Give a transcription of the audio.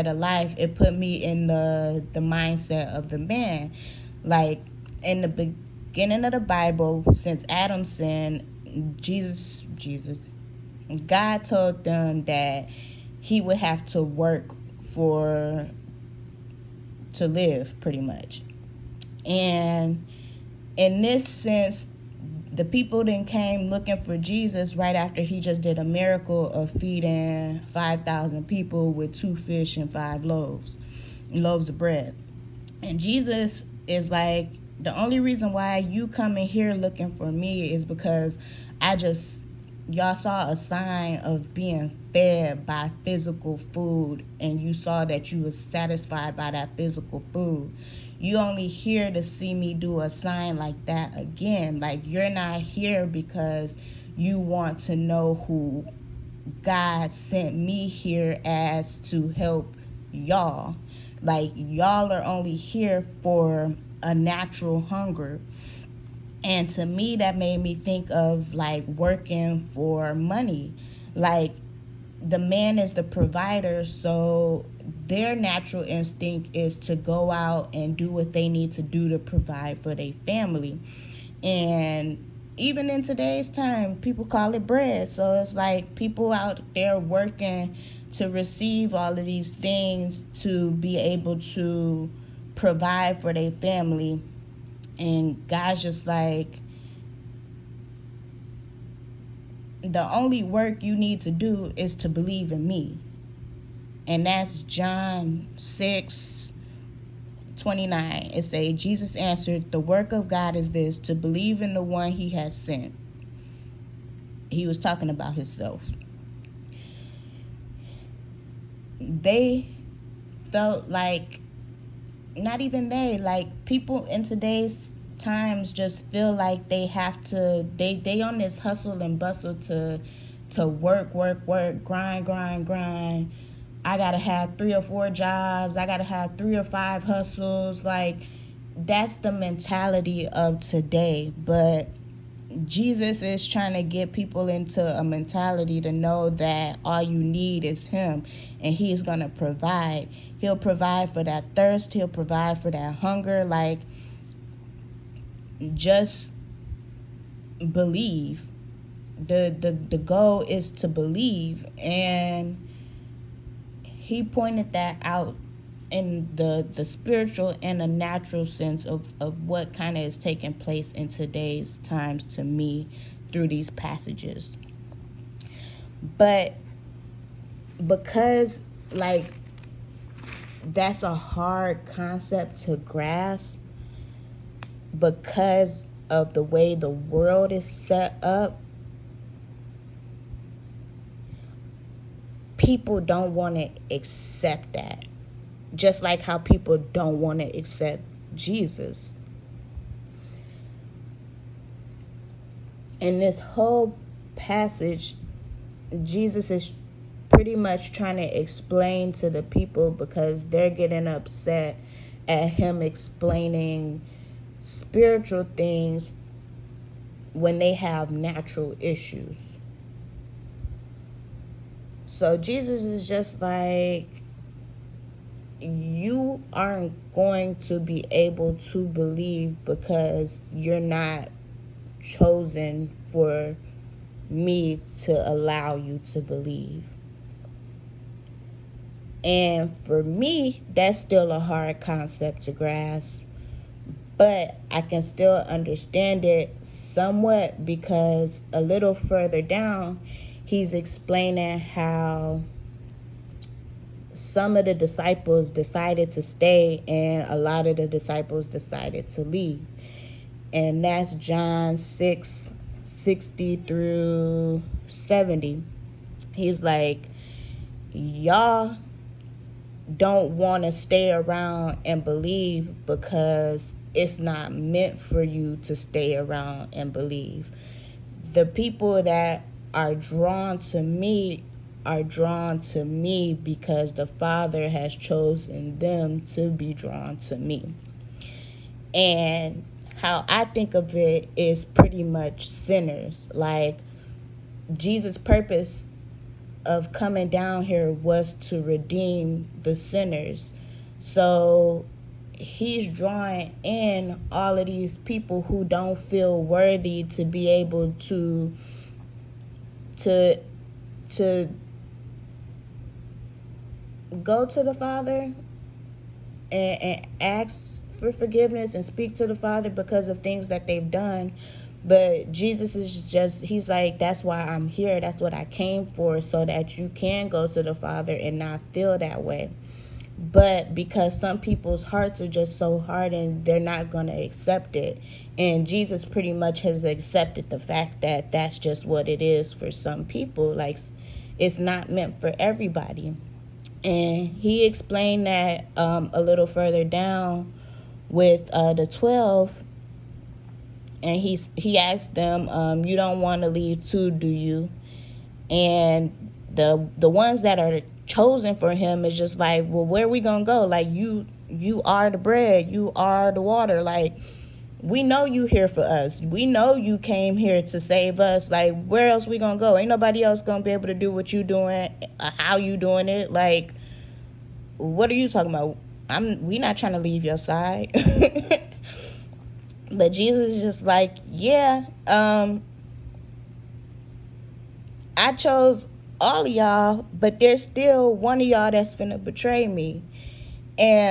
of life, it put me in the mindset of the man. Like in the beginning of the Bible, since Adam sinned, God told them that he would have to work for to live, pretty much. And in this sense, the people then came looking for Jesus right after he just did a miracle of feeding 5,000 people with 2 fish and 5 loaves of bread. And Jesus is like, the only reason why you coming here looking for me is because I just, y'all saw a sign of being fed by physical food, and you saw that you was satisfied by that physical food. You only here to see me do a sign like that again. Like, you're not here because you want to know who God sent me here as to help y'all. Like, y'all are only here for a natural hunger. And to me, that made me think of like working for money. Like, the man is the provider, so their natural instinct is to go out and do what they need to do to provide for their family. And even in today's time, people call it bread. So it's like people out there working to receive all of these things to be able to provide for their family. And God's just like, the only work you need to do is to believe in me. And that's John 6:29. It say, Jesus answered, the work of God is this, to believe in the one he has sent. He was talking about himself. They felt like, not even they, like people in today's times just feel like they have to, they on this hustle and bustle to work, grind. I gotta have 3 or 4 jobs. I gotta have 3 or 5 hustles. Like, that's the mentality of today. But Jesus is trying to get people into a mentality to know that all you need is him, and he's going to provide. He'll provide for that thirst. He'll provide for that hunger. Like, just believe. The goal is to believe. And he pointed that out in the spiritual and the natural sense of what kind of is taking place in today's times to me through these passages. But because, like, that's a hard concept to grasp, because of the way the world is set up, people don't want to accept that. Just like how people don't want to accept Jesus. In this whole passage, Jesus is pretty much trying to explain to the people, because they're getting upset at him explaining spiritual things when they have natural issues. So Jesus is just like, you aren't going to be able to believe because you're not chosen for me to allow you to believe. And for me, that's still a hard concept to grasp, but I can still understand it somewhat, because a little further down, he's explaining how some of the disciples decided to stay and a lot of the disciples decided to leave. And that's John 6:60 through 70. He's like, y'all don't want to stay around and believe because it's not meant for you to stay around and believe. The people that are drawn to me are drawn to me because the Father has chosen them to be drawn to me. And how I think of it is pretty much sinners. Like, Jesus' purpose of coming down here was to redeem the sinners. So he's drawing in all of these people who don't feel worthy to be able to to go to the Father and ask for forgiveness and speak to the Father because of things that they've done. But Jesus is just, he's like, that's why I'm here. That's what I came for, so that you can go to the Father and not feel that way. But because some people's hearts are just so hardened, they're not going to accept it. And Jesus pretty much has accepted the fact that that's just what it is for some people. Like, it's not meant for everybody. And he explained that a little further down with the 12. And he asked them, you don't want to leave too, do you? And the ones that are chosen for him is just like, well, where are we gonna go? Like, you are the bread, you are the water. Like, we know you here for us, we know you came here to save us. Like, where else we gonna go? Ain't nobody else gonna be able to do what you doing, how you doing it. Like, what are you talking about? We not trying to leave your side. But Jesus is just like, yeah, I chose all of y'all, but there's still one of y'all that's finna betray me. And